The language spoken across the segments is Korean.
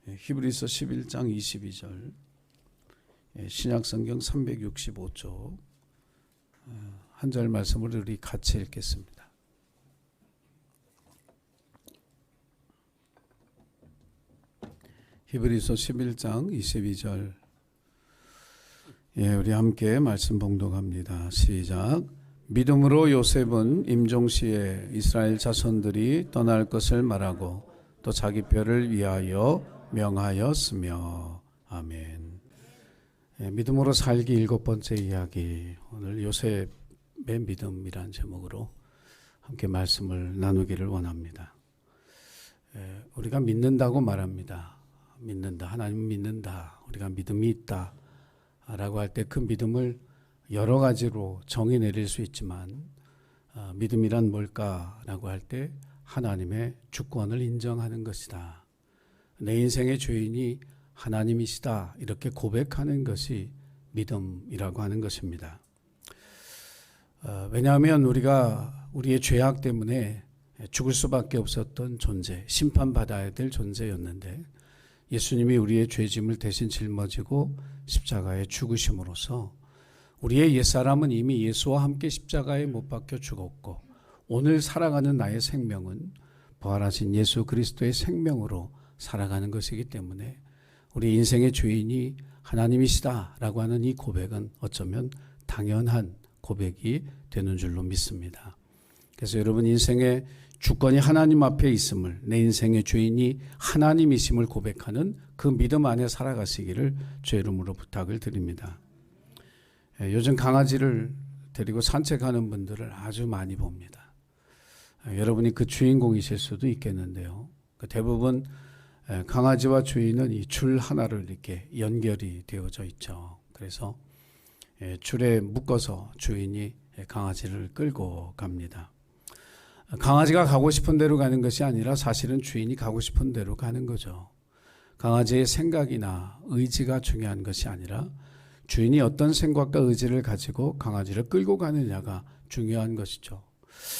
히브리서 11장 22절, 신약성경 365쪽 한 절 말씀을 우리 같이 읽겠습니다. 히브리서 11장 22절, 우리 함께 말씀 봉독합니다. 시작. 믿음으로 요셉은 임종시에 이스라엘 자손들이 떠날 것을 말하고 또 자기 뼈를 위하여 명하였으며. 아멘. 믿음으로 살기 일곱 번째 이야기, 오늘 요셉의 믿음이란 제목으로 함께 말씀을 나누기를 원합니다. 우리가 믿는다고 말합니다. 믿는다, 하나님 믿는다, 우리가 믿음이 있다 라고 할 때 그 믿음을 여러 가지로 정의 내릴 수 있지만, 믿음이란 뭘까라고 할 때 하나님의 주권을 인정하는 것이다, 내 인생의 주인이 하나님이시다, 이렇게 고백하는 것이 믿음이라고 하는 것입니다. 왜냐하면 우리가 우리의 죄악 때문에 죽을 수밖에 없었던 존재, 심판받아야 될 존재였는데 예수님이 우리의 죄짐을 대신 짊어지고 십자가에 죽으심으로써 우리의 옛사람은 이미 예수와 함께 십자가에 못 박혀 죽었고, 오늘 살아가는 나의 생명은 부활하신 예수 그리스도의 생명으로 살아가는 것이기 때문에 우리 인생의 주인이 하나님이시다라고 하는 이 고백은 어쩌면 당연한 고백이 되는 줄로 믿습니다. 그래서 여러분, 인생의 주권이 하나님 앞에 있음을, 내 인생의 주인이 하나님이심을 고백하는 그 믿음 안에 살아가시기를 주의 이름으로 부탁을 드립니다. 요즘 강아지를 데리고 산책하는 분들을 아주 많이 봅니다. 여러분이 그 주인공이실 수도 있겠는데요. 대부분 강아지와 주인은 이 줄 하나를 이렇게 연결이 되어져 있죠. 그래서 줄에 묶어서 주인이 강아지를 끌고 갑니다. 강아지가 가고 싶은 대로 가는 것이 아니라 사실은 주인이 가고 싶은 대로 가는 거죠. 강아지의 생각이나 의지가 중요한 것이 아니라 주인이 어떤 생각과 의지를 가지고 강아지를 끌고 가느냐가 중요한 것이죠.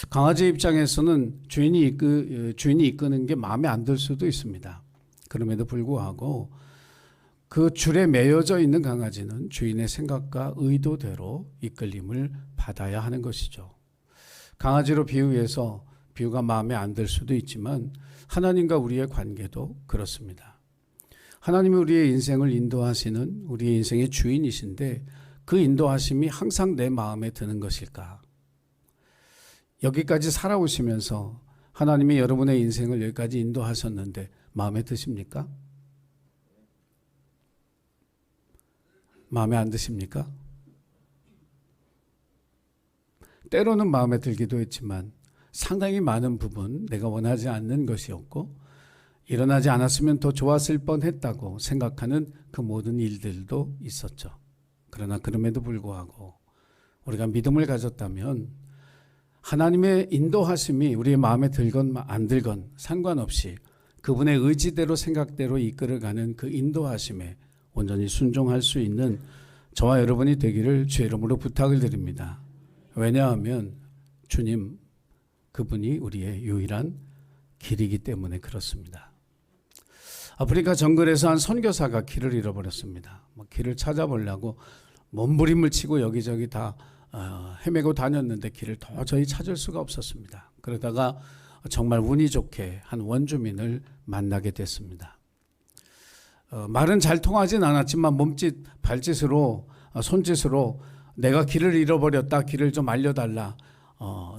강아지 입장에서는 주인이 이끄는 게 마음에 안 들 수도 있습니다. 그럼에도 불구하고 그 줄에 매여져 있는 강아지는 주인의 생각과 의도대로 이끌림을 받아야 하는 것이죠. 강아지로 비유해서 비유가 마음에 안 들 수도 있지만 하나님과 우리의 관계도 그렇습니다. 하나님이 우리의 인생을 인도하시는 우리의 인생의 주인이신데 그 인도하심이 항상 내 마음에 드는 것일까? 여기까지 살아오시면서 하나님이 여러분의 인생을 여기까지 인도하셨는데 마음에 드십니까? 마음에 안 드십니까? 때로는 마음에 들기도 했지만 상당히 많은 부분 내가 원하지 않는 것이었고, 일어나지 않았으면 더 좋았을 뻔했다고 생각하는 그 모든 일들도 있었죠. 그러나 그럼에도 불구하고 우리가 믿음을 가졌다면 하나님의 인도하심이 우리의 마음에 들건 안 들건 상관없이 그분의 의지대로 생각대로 이끌어가는 그 인도하심에 온전히 순종할 수 있는 저와 여러분이 되기를 주의 이름으로 부탁을 드립니다. 왜냐하면 주님, 그분이 우리의 유일한 길이기 때문에 그렇습니다. 아프리카 정글에서 한 선교사가 길을 잃어버렸습니다. 길을 찾아보려고 몸부림을 치고 여기저기 다 헤매고 다녔는데 길을 도저히 찾을 수가 없었습니다. 그러다가 정말 운이 좋게 한 원주민을 만나게 됐습니다. 말은 잘 통하진 않았지만 몸짓, 발짓으로, 손짓으로 내가 길을 잃어버렸다, 길을 좀 알려달라,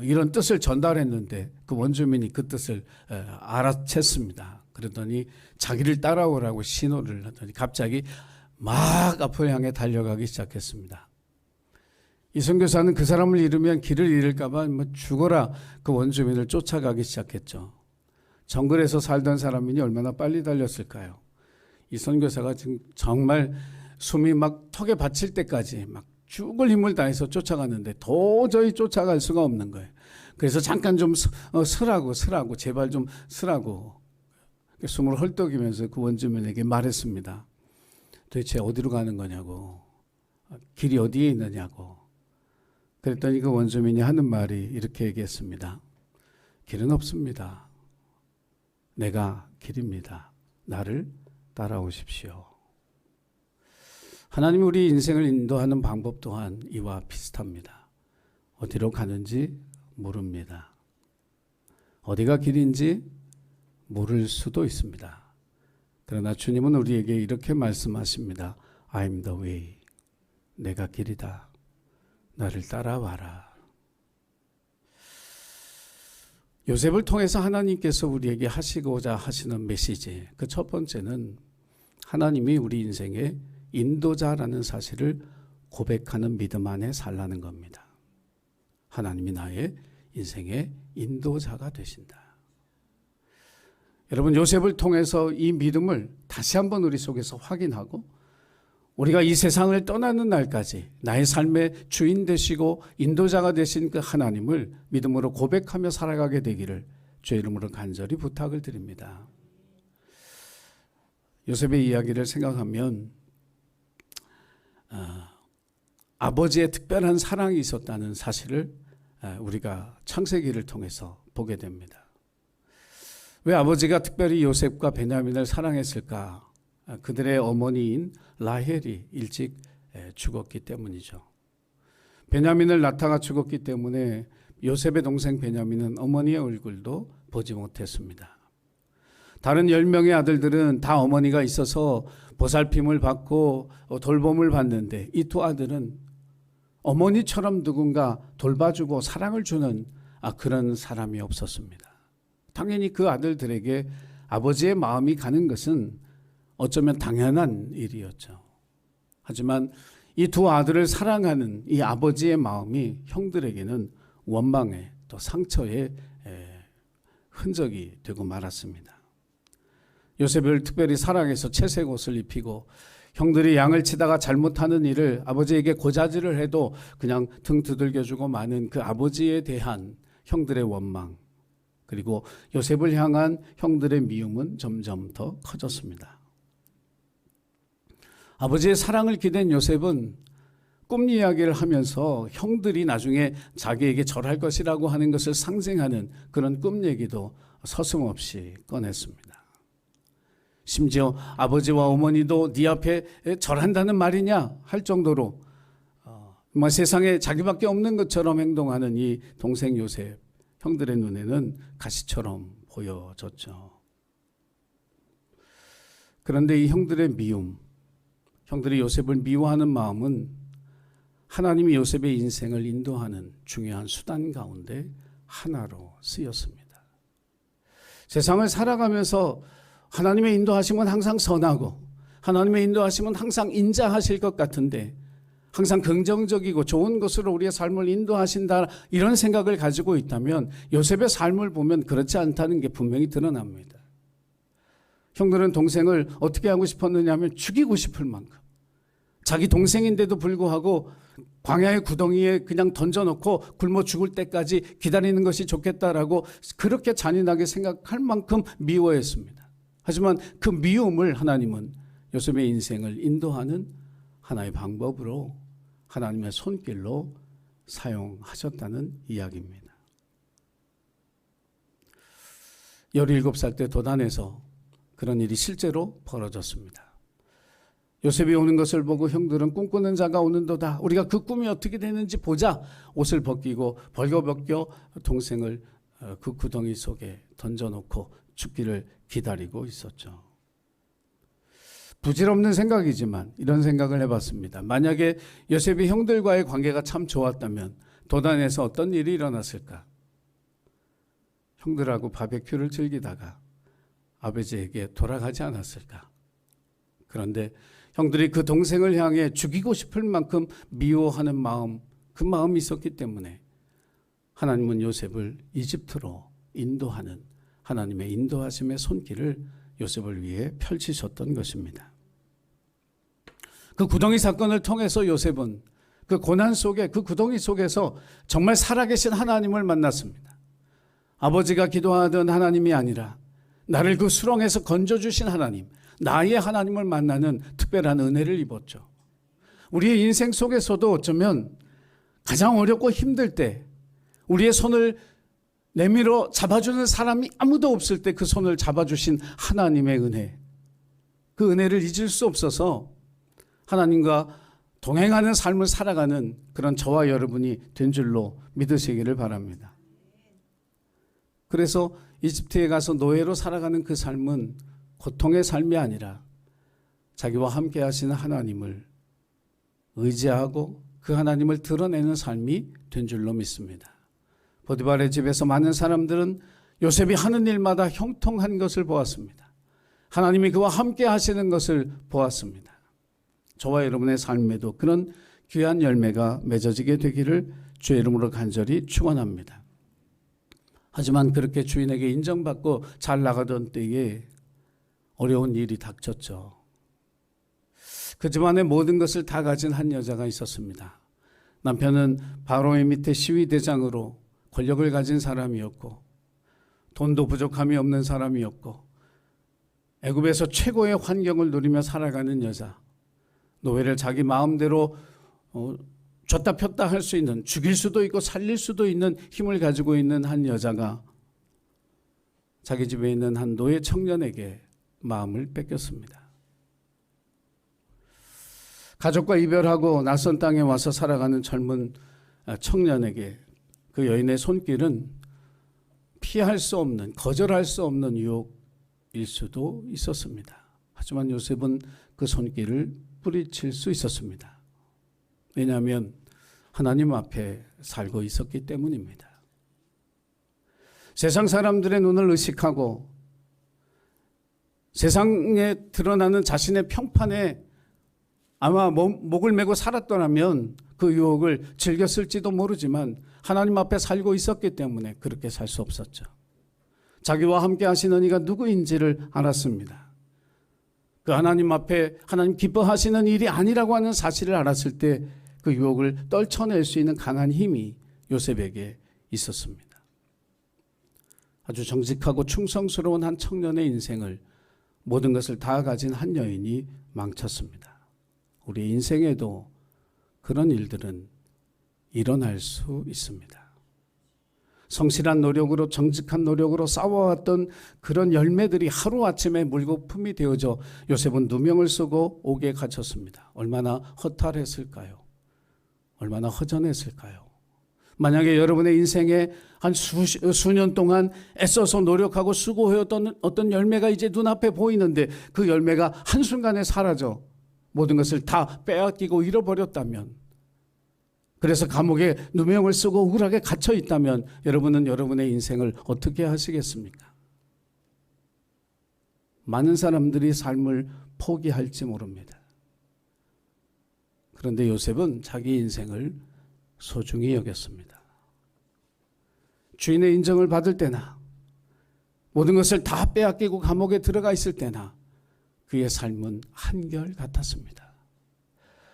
이런 뜻을 전달했는데 그 원주민이 그 뜻을 알아챘습니다. 그러더니 자기를 따라오라고 신호를 하더니 갑자기 막 앞을 향해 달려가기 시작했습니다. 이 선교사는 그 사람을 잃으면 길을 잃을까 봐 죽어라 그 원주민을 쫓아가기 시작했죠. 정글에서 살던 사람이니 얼마나 빨리 달렸을까요? 이 선교사가 지금 정말 숨이 막 턱에 받칠 때까지 막 죽을 힘을 다해서 쫓아갔는데 도저히 쫓아갈 수가 없는 거예요. 그래서 잠깐 좀 서라고 제발 좀 서라고 숨을 헐떡이면서 그 원주민에게 말했습니다. 도대체 어디로 가는 거냐고, 길이 어디에 있느냐고. 그랬더니 그 원주민이 하는 말이 이렇게 얘기했습니다. 길은 없습니다. 내가 길입니다. 나를 따라오십시오. 하나님이 우리 인생을 인도하는 방법 또한 이와 비슷합니다. 어디로 가는지 모릅니다. 어디가 길인지 모를 수도 있습니다. 그러나 주님은 우리에게 이렇게 말씀하십니다. I'm the way. 내가 길이다. 나를 따라와라. 요셉을 통해서 하나님께서 우리에게 하시고자 하시는 메시지, 그 첫 번째는 하나님이 우리 인생의 인도자라는 사실을 고백하는 믿음 안에 살라는 겁니다. 하나님이 나의 인생의 인도자가 되신다. 여러분, 요셉을 통해서 이 믿음을 다시 한번 우리 속에서 확인하고 우리가 이 세상을 떠나는 날까지 나의 삶의 주인 되시고 인도자가 되신 그 하나님을 믿음으로 고백하며 살아가게 되기를 주의 이름으로 간절히 부탁을 드립니다. 요셉의 이야기를 생각하면 아버지의 특별한 사랑이 있었다는 사실을 우리가 창세기를 통해서 보게 됩니다. 왜 아버지가 특별히 요셉과 베냐민을 사랑했을까? 그들의 어머니인 라헬이 일찍 죽었기 때문이죠. 베냐민을 낳다가 죽었기 때문에 요셉의 동생 베냐민은 어머니의 얼굴도 보지 못했습니다. 다른 10명의 아들들은 다 어머니가 있어서 보살핌을 받고 돌봄을 받는데 이 두 아들은 어머니처럼 누군가 돌봐주고 사랑을 주는 그런 사람이 없었습니다. 당연히 그 아들들에게 아버지의 마음이 가는 것은 어쩌면 당연한 일이었죠. 하지만 이 두 아들을 사랑하는 이 아버지의 마음이 형들에게는 원망의 또 상처의 흔적이 되고 말았습니다. 요셉을 특별히 사랑해서 채색 옷을 입히고 형들이 양을 치다가 잘못하는 일을 아버지에게 고자질을 해도 그냥 등 두들겨주고 마는 그 아버지에 대한 형들의 원망, 그리고 요셉을 향한 형들의 미움은 점점 더 커졌습니다. 아버지의 사랑을 기댄 요셉은 꿈 이야기를 하면서 형들이 나중에 자기에게 절할 것이라고 하는 것을 상징하는 그런 꿈 얘기도 서슴없이 꺼냈습니다. 심지어 아버지와 어머니도 네 앞에 절한다는 말이냐 할 정도로 세상에 자기밖에 없는 것처럼 행동하는 이 동생 요셉, 형들의 눈에는 가시처럼 보여졌죠. 그런데 이 형들의 미움, 형들이 요셉을 미워하는 마음은 하나님이 요셉의 인생을 인도하는 중요한 수단 가운데 하나로 쓰였습니다. 세상을 살아가면서 하나님의 인도하심은 항상 선하고 하나님의 인도하심은 항상 인자하실 것 같은데 항상 긍정적이고 좋은 것으로 우리의 삶을 인도하신다, 이런 생각을 가지고 있다면 요셉의 삶을 보면 그렇지 않다는 게 분명히 드러납니다. 형들은 동생을 어떻게 하고 싶었느냐 하면 죽이고 싶을 만큼, 자기 동생인데도 불구하고 광야의 구덩이에 그냥 던져놓고 굶어 죽을 때까지 기다리는 것이 좋겠다라고 그렇게 잔인하게 생각할 만큼 미워했습니다. 하지만 그 미움을 하나님은 요셉의 인생을 인도하는 하나의 방법으로 하나님의 손길로 사용하셨다는 이야기입니다. 17살 때 도단에서 그런 일이 실제로 벌어졌습니다. 요셉이 오는 것을 보고 형들은 꿈꾸는 자가 오는도다, 우리가 그 꿈이 어떻게 되는지 보자, 옷을 벗기고 벌거벗겨 동생을 그 구덩이 속에 던져놓고 죽기를 기다리고 있었죠. 부질없는 생각이지만 이런 생각을 해봤습니다. 만약에 요셉이 형들과의 관계가 참 좋았다면 도단에서 어떤 일이 일어났을까? 형들하고 바베큐를 즐기다가 아버지에게 돌아가지 않았을까? 그런데 형들이 그 동생을 향해 죽이고 싶을 만큼 미워하는 마음, 그 마음이 있었기 때문에 하나님은 요셉을 이집트로 인도하는 하나님의 인도하심의 손길을 요셉을 위해 펼치셨던 것입니다. 그 구덩이 사건을 통해서 요셉은 그 고난 속에, 그 구덩이 속에서 정말 살아계신 하나님을 만났습니다. 아버지가 기도하던 하나님이 아니라 나를 그 수렁에서 건져주신 하나님, 나의 하나님을 만나는 특별한 은혜를 입었죠. 우리의 인생 속에서도 어쩌면 가장 어렵고 힘들 때 우리의 손을 내밀어 잡아주는 사람이 아무도 없을 때 그 손을 잡아주신 하나님의 은혜, 그 은혜를 잊을 수 없어서 하나님과 동행하는 삶을 살아가는 그런 저와 여러분이 된 줄로 믿으시기를 바랍니다. 그래서 이집트에 가서 노예로 살아가는 그 삶은 고통의 삶이 아니라 자기와 함께 하시는 하나님을 의지하고 그 하나님을 드러내는 삶이 된 줄로 믿습니다. 보디발의 집에서 많은 사람들은 요셉이 하는 일마다 형통한 것을 보았습니다. 하나님이 그와 함께 하시는 것을 보았습니다. 저와 여러분의 삶에도 그런 귀한 열매가 맺어지게 되기를 주의 이름으로 간절히 축원합니다. 하지만 그렇게 주인에게 인정받고 잘 나가던 때에 어려운 일이 닥쳤죠. 그 집안의 모든 것을 다 가진 한 여자가 있었습니다. 남편은 바로의 밑에 시위대장으로 권력을 가진 사람이었고 돈도 부족함이 없는 사람이었고 애굽에서 최고의 환경을 누리며 살아가는 여자, 노예를 자기 마음대로 줬다 폈다 할 수 있는, 죽일 수도 있고 살릴 수도 있는 힘을 가지고 있는 한 여자가 자기 집에 있는 한 노예 청년에게 마음을 뺏겼습니다. 가족과 이별하고 낯선 땅에 와서 살아가는 젊은 청년에게 그 여인의 손길은 피할 수 없는, 거절할 수 없는 유혹일 수도 있었습니다. 하지만 요셉은 그 손길을 뿌리칠 수 있었습니다. 왜냐하면 하나님 앞에 살고 있었기 때문입니다. 세상 사람들의 눈을 의식하고 세상에 드러나는 자신의 평판에 아마 목을 메고 살았더라면 그 유혹을 즐겼을지도 모르지만 하나님 앞에 살고 있었기 때문에 그렇게 살 수 없었죠. 자기와 함께 하시는 이가 누구인지를 알았습니다. 그 하나님 앞에 하나님 기뻐하시는 일이 아니라고 하는 사실을 알았을 때 그 유혹을 떨쳐낼 수 있는 강한 힘이 요셉에게 있었습니다. 아주 정직하고 충성스러운 한 청년의 인생을 모든 것을 다 가진 한 여인이 망쳤습니다. 우리 인생에도 그런 일들은 일어날 수 있습니다. 성실한 노력으로, 정직한 노력으로 쌓아왔던 그런 열매들이 하루아침에 물거품이 되어져 요셉은 누명을 쓰고 옥에 갇혔습니다. 얼마나 허탈했을까요? 얼마나 허전했을까요? 만약에 여러분의 인생에 한 수년 동안 애써서 노력하고 수고해왔던 어떤 열매가 이제 눈앞에 보이는데 그 열매가 한순간에 사라져 모든 것을 다 빼앗기고 잃어버렸다면, 그래서 감옥에 누명을 쓰고 우울하게 갇혀 있다면 여러분은 여러분의 인생을 어떻게 하시겠습니까? 많은 사람들이 삶을 포기할지 모릅니다. 그런데 요셉은 자기 인생을 소중히 여겼습니다. 주인의 인정을 받을 때나 모든 것을 다 빼앗기고 감옥에 들어가 있을 때나 그의 삶은 한결같았습니다.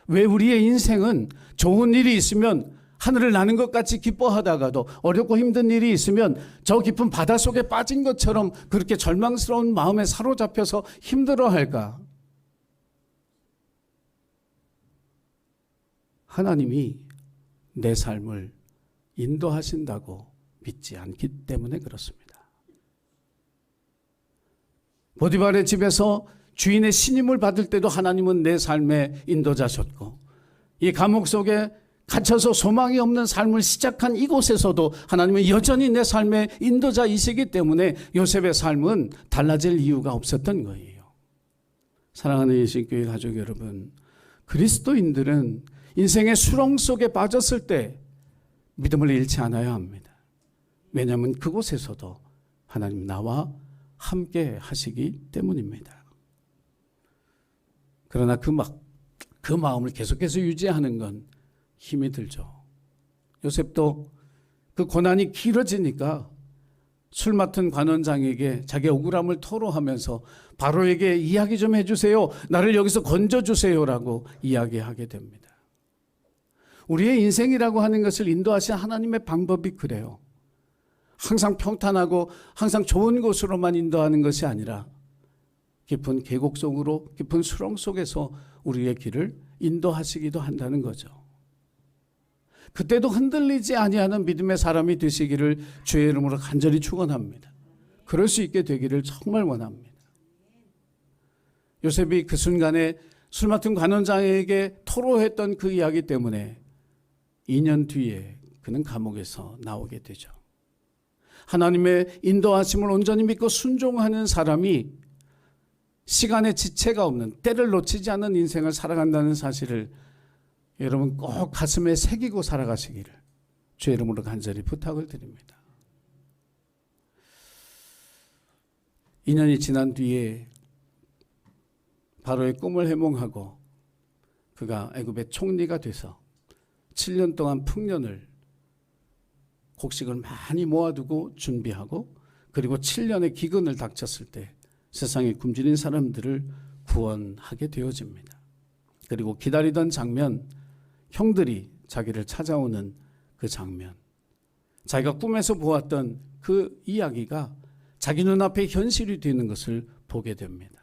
왜 우리의 인생은 좋은 일이 있으면 하늘을 나는 것 같이 기뻐하다가도 어렵고 힘든 일이 있으면 저 깊은 바다 속에 빠진 것처럼 그렇게 절망스러운 마음에 사로잡혀서 힘들어할까? 하나님이 내 삶을 인도하신다고 믿지 않기 때문에 그렇습니다. 보디발의 집에서 주인의 신임을 받을 때도 하나님은 내 삶의 인도자셨고, 이 감옥 속에 갇혀서 소망이 없는 삶을 시작한 이곳에서도 하나님은 여전히 내 삶의 인도자이시기 때문에 요셉의 삶은 달라질 이유가 없었던 거예요. 사랑하는 예수교회 가족 여러분, 그리스도인들은 인생의 수렁 속에 빠졌을 때 믿음을 잃지 않아야 합니다. 왜냐하면 그곳에서도 하나님 나와 함께 하시기 때문입니다. 그러나 그 마음을 계속해서 유지하는 건 힘이 들죠. 요셉도 그 고난이 길어지니까 술 맡은 관원장에게 자기 억울함을 토로하면서 바로에게 이야기 좀 해주세요. 나를 여기서 건져주세요라고 이야기하게 됩니다. 우리의 인생이라고 하는 것을 인도하신 하나님의 방법이 그래요. 항상 평탄하고 항상 좋은 곳으로만 인도하는 것이 아니라 깊은 계곡 속으로, 깊은 수렁 속에서 우리의 길을 인도하시기도 한다는 거죠. 그때도 흔들리지 아니하는 믿음의 사람이 되시기를 주의 이름으로 간절히 축원합니다. 그럴 수 있게 되기를 정말 원합니다. 요셉이 그 순간에 술 맡은 관원장에게 토로했던 그 이야기 때문에 2년 뒤에 그는 감옥에서 나오게 되죠. 하나님의 인도하심을 온전히 믿고 순종하는 사람이 시간의 지체가 없는, 때를 놓치지 않는 인생을 살아간다는 사실을 여러분 꼭 가슴에 새기고 살아가시기를 주의 이름으로 간절히 부탁을 드립니다. 2년이 지난 뒤에 바로의 꿈을 해몽하고 그가 애굽의 총리가 돼서 7년 동안 풍년을 곡식을 많이 모아두고 준비하고, 그리고 7년의 기근을 닥쳤을 때 세상에 굶주린 사람들을 구원하게 되어집니다. 그리고 기다리던 장면, 형들이 자기를 찾아오는 그 장면, 자기가 꿈에서 보았던 그 이야기가 자기 눈앞에 현실이 되는 것을 보게 됩니다.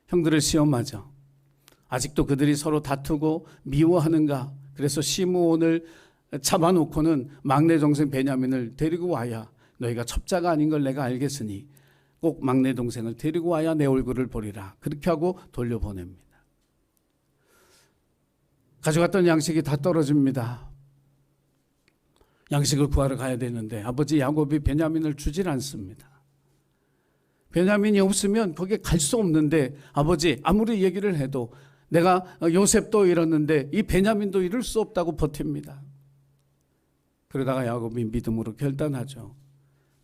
형들을 시험하죠. 아직도 그들이 서로 다투고 미워하는가? 그래서 시므온을 잡아놓고는 막내 동생 베냐민을 데리고 와야, 너희가 첩자가 아닌 걸 내가 알겠으니 꼭 막내 동생을 데리고 와야 내 얼굴을 보리라. 그렇게 하고 돌려보냅니다. 가져갔던 양식이 다 떨어집니다. 양식을 구하러 가야 되는데 아버지 야곱이 베냐민을 주질 않습니다. 베냐민이 없으면 거기에 갈 수 없는데, 아버지 아무리 얘기를 해도 내가 요셉도 잃었는데 이 베냐민도 잃을 수 없다고 버팁니다. 그러다가 야곱이 믿음으로 결단하죠.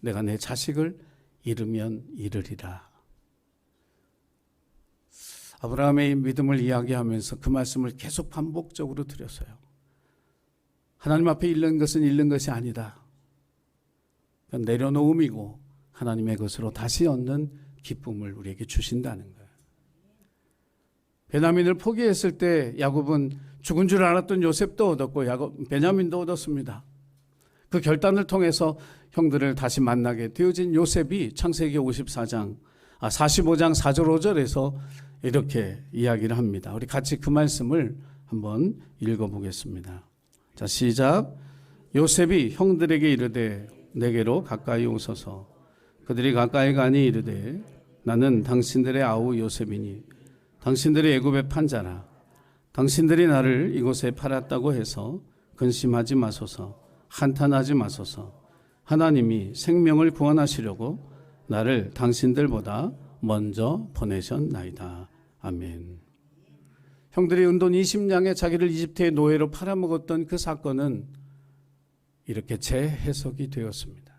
내가 내 자식을 잃으면 잃으리라. 아브라함의 믿음을 이야기하면서 그 말씀을 계속 반복적으로 드렸어요. 하나님 앞에 잃는 것은 잃는 것이 아니다. 내려놓음이고 하나님의 것으로 다시 얻는 기쁨을 우리에게 주신다는 거예요. 베냐민을 포기했을 때 야곱은 죽은 줄 알았던 요셉도 얻었고 베냐민도 얻었습니다. 그 결단을 통해서 형들을 다시 만나게 되어진 요셉이 창세기 45장 4절 5절에서 이렇게 이야기를 합니다. 우리 같이 그 말씀을 한번 읽어보겠습니다. 자, 시작. 요셉이 형들에게 이르되 내게로 가까이 오소서. 그들이 가까이 가니 이르되 나는 당신들의 아우 요셉이니 당신들이 애굽에 판 자라. 당신들이 나를 이곳에 팔았다고 해서 근심하지 마소서. 한탄하지 마소서. 하나님이 생명을 구원하시려고 나를 당신들보다 먼저 보내셨나이다. 아멘. 형들이 은돈 20냥에 자기를 이집트의 노예로 팔아먹었던 그 사건은 이렇게 재해석이 되었습니다.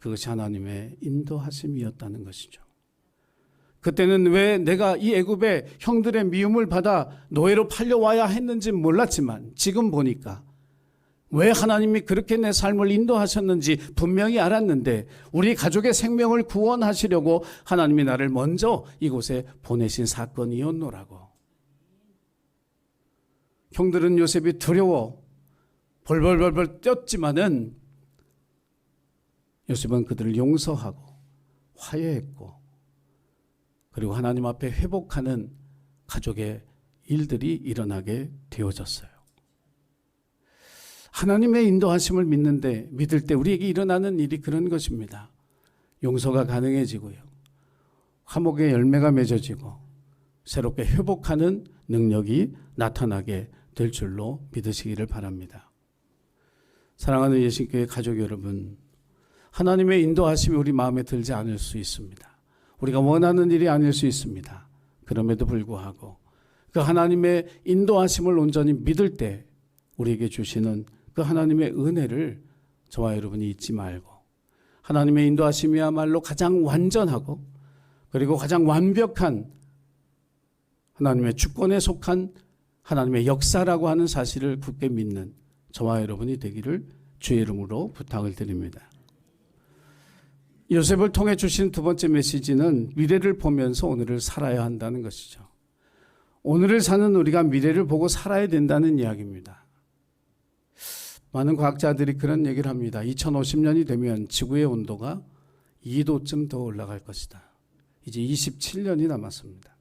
그것이 하나님의 인도하심이었다는 것이죠. 그때는 왜 내가 이 애굽의 형들의 미움을 받아 노예로 팔려와야 했는지 몰랐지만 지금 보니까 왜 하나님이 그렇게 내 삶을 인도하셨는지 분명히 알았는데, 우리 가족의 생명을 구원하시려고 하나님이 나를 먼저 이곳에 보내신 사건이었노라고. 형들은 요셉이 두려워 벌벌벌벌 뛰었지만은 요셉은 그들을 용서하고 화해했고, 그리고 하나님 앞에 회복하는 가족의 일들이 일어나게 되어졌어요. 하나님의 인도하심을 믿는데, 믿을 때 우리에게 일어나는 일이 그런 것입니다. 용서가 가능해지고요, 화목의 열매가 맺어지고 새롭게 회복하는 능력이 나타나게 될 줄로 믿으시기를 바랍니다. 사랑하는 예신교회 가족 여러분, 하나님의 인도하심이 우리 마음에 들지 않을 수 있습니다. 우리가 원하는 일이 아닐 수 있습니다. 그럼에도 불구하고 그 하나님의 인도하심을 온전히 믿을 때 우리에게 주시는 그 하나님의 은혜를 저와 여러분이 잊지 말고, 하나님의 인도하심이야말로 가장 완전하고 그리고 가장 완벽한 하나님의 주권에 속한 하나님의 역사라고 하는 사실을 굳게 믿는 저와 여러분이 되기를 주의 이름으로 부탁을 드립니다. 요셉을 통해 주신 두 번째 메시지는 미래를 보면서 오늘을 살아야 한다는 것이죠. 오늘을 사는 우리가 미래를 보고 살아야 된다는 이야기입니다. 많은 과학자들이 그런 얘기를 합니다. 2050년이 되면 지구의 온도가 2도쯤 더 올라갈 것이다. 이제 27년이 남았습니다.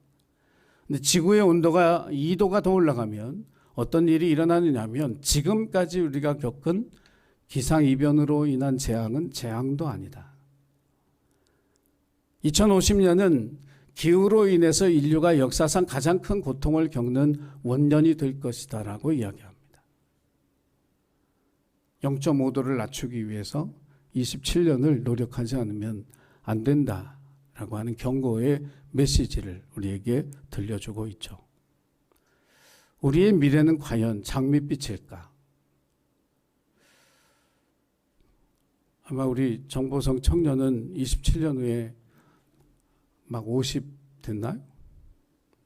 근데 지구의 온도가 2도가 더 올라가면 어떤 일이 일어나느냐 하면, 지금까지 우리가 겪은 기상이변으로 인한 재앙은 재앙도 아니다. 2050년은 기후로 인해서 인류가 역사상 가장 큰 고통을 겪는 원년이 될 것이다라고 이야기합니다. 0.5도를 낮추기 위해서 27년을 노력하지 않으면 안 된다라고 하는 경고의 메시지를 우리에게 들려주고 있죠. 우리의 미래는 과연 장밋빛일까? 아마 우리 정보성 청년은 27년 후에 막 50 됐나요?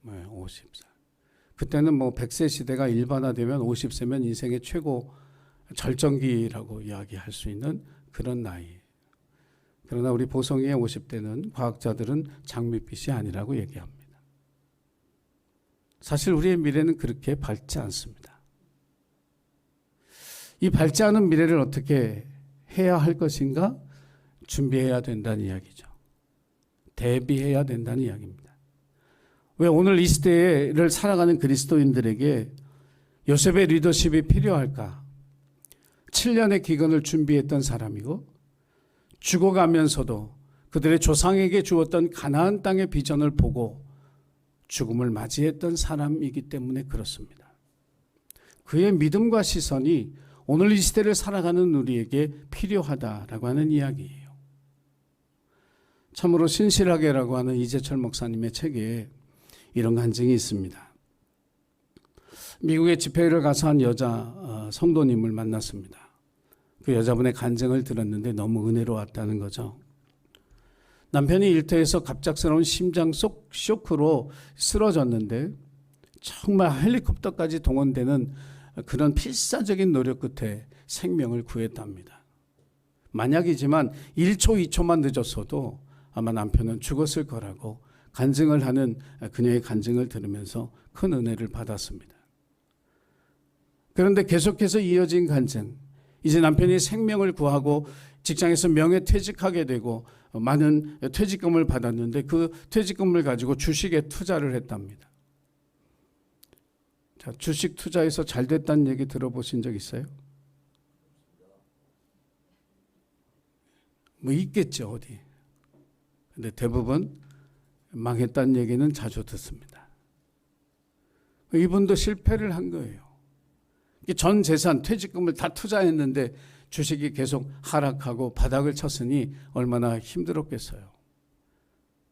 네, 50살. 그때는 뭐 100세 시대가 일반화되면 50세면 인생의 최고 절정기라고 이야기할 수 있는 그런 나이. 그러나 우리 보성이의 50대는 과학자들은 장밋빛이 아니라고 얘기합니다. 사실 우리의 미래는 그렇게 밝지 않습니다. 이 밝지 않은 미래를 어떻게 해야 할 것인가? 준비해야 된다는 이야기죠. 대비해야 된다는 이야기입니다. 왜 오늘 이 시대를 살아가는 그리스도인들에게 요셉의 리더십이 필요할까? 7년의 기근을 준비했던 사람이고 죽어가면서도 그들의 조상에게 주었던 가나안 땅의 비전을 보고 죽음을 맞이했던 사람이기 때문에 그렇습니다. 그의 믿음과 시선이 오늘 이 시대를 살아가는 우리에게 필요하다라고 하는 이야기예요. 참으로 신실하게라고 하는 이재철 목사님의 책에 이런 간증이 있습니다. 미국에 집회를 가서 한 여자 성도님을 만났습니다. 그 여자분의 간증을 들었는데 너무 은혜로웠다는 거죠. 남편이 일터에서 갑작스러운 심장 쇼크로 쓰러졌는데 정말 헬리콥터까지 동원되는 그런 필사적인 노력 끝에 생명을 구했답니다. 만약이지만 1초, 2초만 늦었어도 아마 남편은 죽었을 거라고 간증을 하는 그녀의 간증을 들으면서 큰 은혜를 받았습니다. 그런데 계속해서 이어진 간증, 이제 남편이 생명을 구하고 직장에서 명예퇴직하게 되고 많은 퇴직금을 받았는데 그 퇴직금을 가지고 주식에 투자를 했답니다. 자, 주식 투자에서 잘 됐다는 얘기 들어보신 적 있어요? 뭐 있겠죠, 어디. 근데 대부분 망했다는 얘기는 자주 듣습니다. 이분도 실패를 한 거예요. 전 재산, 퇴직금을 다 투자했는데 주식이 계속 하락하고 바닥을 쳤으니 얼마나 힘들었겠어요.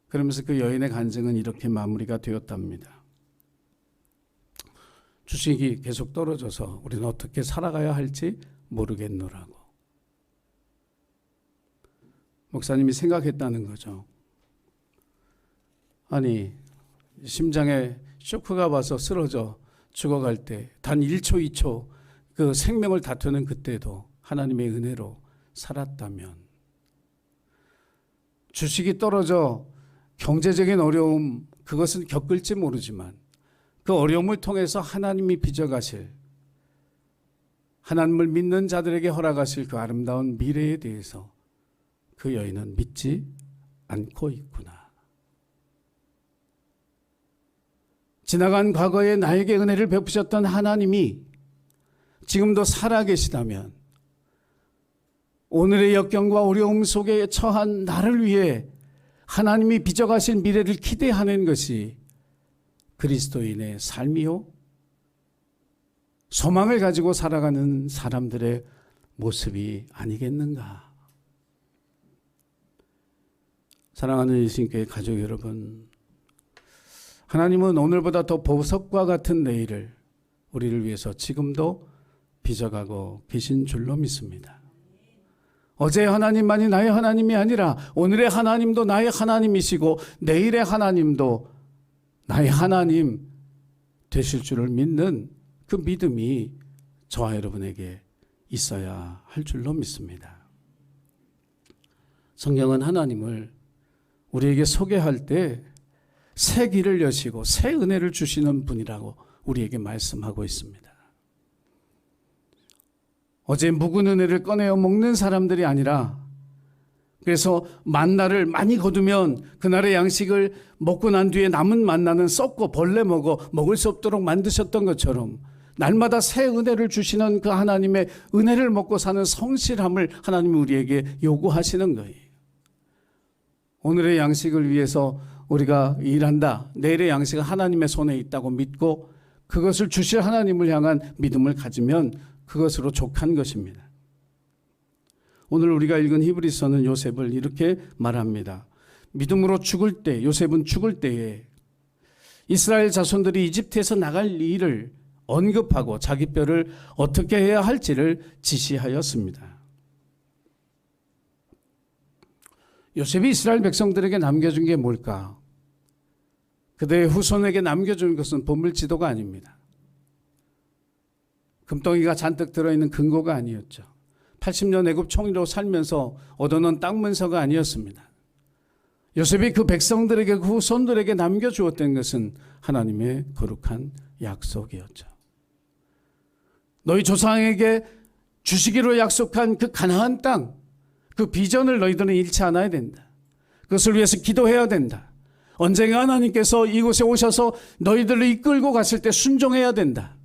그러면서 그 여인의 간증은 이렇게 마무리가 되었답니다. 주식이 계속 떨어져서 우리는 어떻게 살아가야 할지 모르겠노라고. 목사님이 생각했다는 거죠. 아니, 심장에 쇼크가 와서 쓰러져 죽어갈 때 단 1초, 2초 그 생명을 다투는 그때도 하나님의 은혜로 살았다면, 주식이 떨어져 경제적인 어려움 그것은 겪을지 모르지만 그 어려움을 통해서 하나님이 빚어가실, 하나님을 믿는 자들에게 허락하실 그 아름다운 미래에 대해서 그 여인은 믿지 않고 있구나. 지나간 과거에 나에게 은혜를 베푸셨던 하나님이 지금도 살아계시다면 오늘의 역경과 어려움 속에 처한 나를 위해 하나님이 빚어가신 미래를 기대하는 것이 그리스도인의 삶이요, 소망을 가지고 살아가는 사람들의 모습이 아니겠는가. 사랑하는 일신교회 가족 여러분, 하나님은 오늘보다 더 보석과 같은 내일을 우리를 위해서 지금도 빚어가고 계신 줄로 믿습니다. 어제의 하나님만이 나의 하나님이 아니라 오늘의 하나님도 나의 하나님이시고 내일의 하나님도 나의 하나님 되실 줄을 믿는 그 믿음이 저와 여러분에게 있어야 할 줄로 믿습니다. 성경은 하나님을 우리에게 소개할 때 새 길을 여시고 새 은혜를 주시는 분이라고 우리에게 말씀하고 있습니다. 어제 묵은 은혜를 꺼내어 먹는 사람들이 아니라, 그래서 만나를 많이 거두면 그날의 양식을 먹고 난 뒤에 남은 만나는 썩고 벌레 먹을 수 없도록 만드셨던 것처럼 날마다 새 은혜를 주시는 그 하나님의 은혜를 먹고 사는 성실함을 하나님이 우리에게 요구하시는 거예요. 오늘의 양식을 위해서 우리가 일한다. 내일의 양식은 하나님의 손에 있다고 믿고 그것을 주실 하나님을 향한 믿음을 가지면 그것으로 족한 것입니다. 오늘 우리가 읽은 히브리서는 요셉을 이렇게 말합니다. 믿음으로 죽을 때, 요셉은 죽을 때에 이스라엘 자손들이 이집트에서 나갈 일을 언급하고 자기 뼈를 어떻게 해야 할지를 지시하였습니다. 요셉이 이스라엘 백성들에게 남겨준 게 뭘까? 그들의 후손에게 남겨준 것은 보물지도가 아닙니다. 금덩이가 잔뜩 들어있는 금고가 아니었죠. 80년 애굽 총리로 살면서 얻어놓은 땅 문서가 아니었습니다. 요셉이 그 백성들에게, 그 후손들에게 남겨주었던 것은 하나님의 거룩한 약속이었죠. 너희 조상에게 주시기로 약속한 그 가나안 땅, 그 비전을 너희들은 잃지 않아야 된다. 그것을 위해서 기도해야 된다. 언젠가 하나님께서 이곳에 오셔서 너희들을 이끌고 갔을 때 순종해야 된다.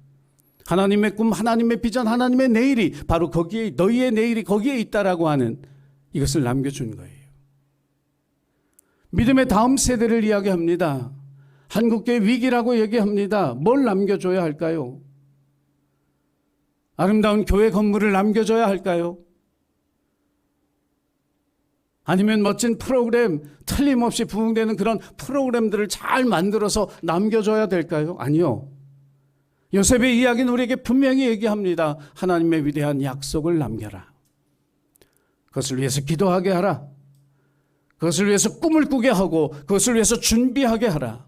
하나님의 꿈, 하나님의 비전, 하나님의 내일이 바로 거기에, 너희의 내일이 거기에 있다라고 하는 이것을 남겨준 거예요. 믿음의 다음 세대를 이야기합니다. 한국교회 위기라고 얘기합니다. 뭘 남겨줘야 할까요? 아름다운 교회 건물을 남겨줘야 할까요? 아니면 멋진 프로그램, 틀림없이 부흥되는 그런 프로그램들을 잘 만들어서 남겨줘야 될까요? 아니요. 요셉의 이야기는 우리에게 분명히 얘기합니다. 하나님의 위대한 약속을 남겨라. 그것을 위해서 기도하게 하라. 그것을 위해서 꿈을 꾸게 하고 그것을 위해서 준비하게 하라.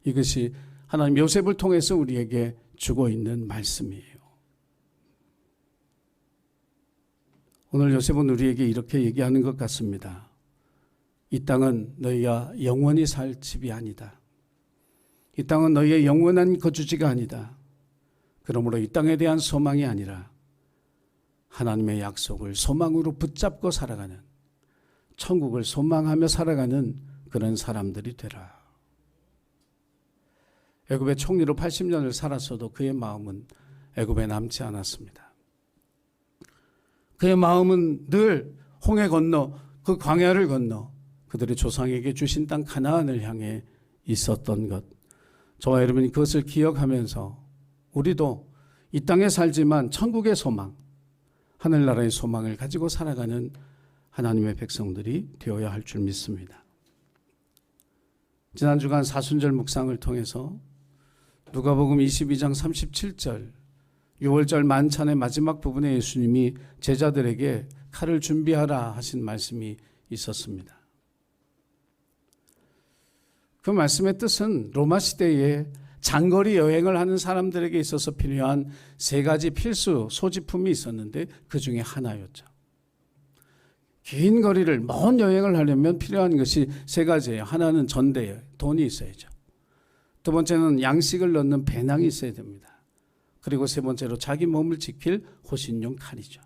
이것이 하나님 요셉을 통해서 우리에게 주고 있는 말씀이에요. 오늘 요셉은 우리에게 이렇게 얘기하는 것 같습니다. 이 땅은 너희가 영원히 살 집이 아니다. 이 땅은 너희의 영원한 거주지가 아니다. 그러므로 이 땅에 대한 소망이 아니라 하나님의 약속을 소망으로 붙잡고 살아가는, 천국을 소망하며 살아가는 그런 사람들이 되라. 애굽의 총리로 80년을 살았어도 그의 마음은 애굽에 남지 않았습니다. 그의 마음은 늘 홍해 건너, 그 광야를 건너 그들의 조상에게 주신 땅 가나안을 향해 있었던 것. 저와 여러분이 그것을 기억하면서 우리도 이 땅에 살지만 천국의 소망, 하늘나라의 소망을 가지고 살아가는 하나님의 백성들이 되어야 할 줄 믿습니다. 지난 주간 사순절 묵상을 통해서 누가복음 22장 37절, 6월절 만찬의 마지막 부분에 예수님이 제자들에게 칼을 준비하라 하신 말씀이 있었습니다. 그 말씀의 뜻은 로마 시대에 장거리 여행을 하는 사람들에게 있어서 필요한 세 가지 필수 소지품이 있었는데 그 중에 하나였죠. 긴 거리를, 먼 여행을 하려면 필요한 것이 세 가지예요. 하나는 전대예요. 돈이 있어야죠. 두 번째는 양식을 넣는 배낭이 있어야 됩니다. 그리고 세 번째로 자기 몸을 지킬 호신용 칼이죠.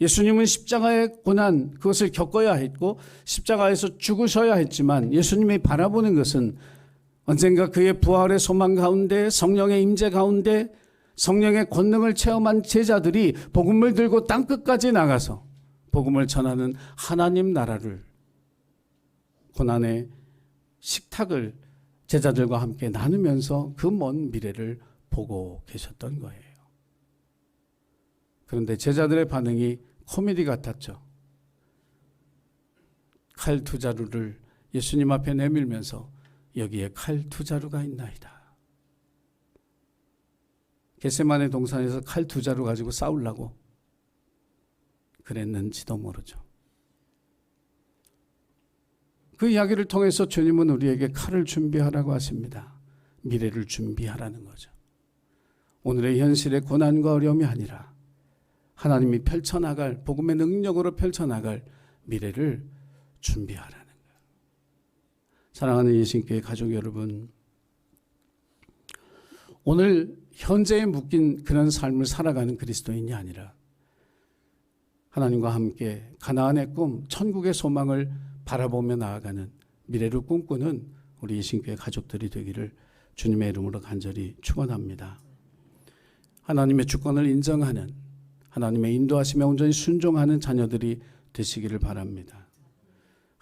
예수님은 십자가의 고난, 그것을 겪어야 했고 십자가에서 죽으셔야 했지만 예수님이 바라보는 것은 언젠가 그의 부활의 소망 가운데, 성령의 임재 가운데 성령의 권능을 체험한 제자들이 복음을 들고 땅끝까지 나가서 복음을 전하는 하나님 나라를, 고난의 식탁을 제자들과 함께 나누면서 그 먼 미래를 보고 계셨던 거예요. 그런데 제자들의 반응이 코미디 같았죠. 칼 두 자루를 예수님 앞에 내밀면서 여기에 칼 두 자루가 있나이다. 겟세마네 동산에서 칼 두 자루 가지고 싸우려고 그랬는지도 모르죠. 그 이야기를 통해서 주님은 우리에게 칼을 준비하라고 하십니다. 미래를 준비하라는 거죠. 오늘의 현실의 고난과 어려움이 아니라 하나님이 펼쳐나갈, 복음의 능력으로 펼쳐나갈 미래를 준비하라는 거예요. 사랑하는 예신교회 가족 여러분, 오늘 현재에 묶인 그런 삶을 살아가는 그리스도인이 아니라 하나님과 함께 가나안의 꿈, 천국의 소망을 바라보며 나아가는, 미래를 꿈꾸는 우리 예신교회 가족들이 되기를 주님의 이름으로 간절히 축원합니다. 하나님의 주권을 인정하는, 하나님의 인도하심에 온전히 순종하는 자녀들이 되시기를 바랍니다.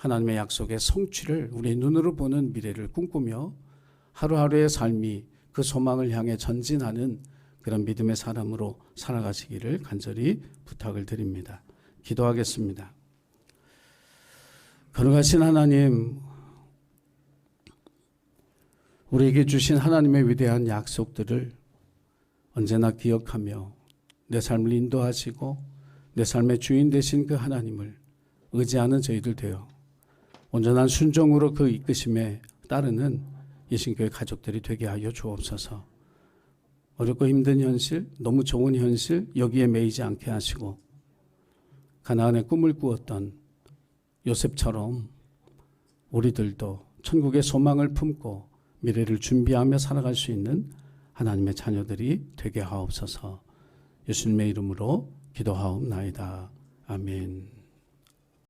하나님의 약속의 성취를 우리 눈으로 보는 미래를 꿈꾸며 하루하루의 삶이 그 소망을 향해 전진하는 그런 믿음의 사람으로 살아가시기를 간절히 부탁을 드립니다. 기도하겠습니다. 거룩하신 하나님, 우리에게 주신 하나님의 위대한 약속들을 언제나 기억하며 내 삶을 인도하시고 내 삶의 주인 되신 그 하나님을 의지하는 저희들 되어 온전한 순종으로 그 이끄심에 따르는 예신교회 가족들이 되게 하여 주옵소서. 어렵고 힘든 현실, 너무 좋은 현실 여기에 매이지 않게 하시고 가나안의 꿈을 꾸었던 요셉처럼 우리들도 천국의 소망을 품고 미래를 준비하며 살아갈 수 있는 하나님의 자녀들이 되게 하옵소서. 예수님의 이름으로 기도하옵나이다. 아멘.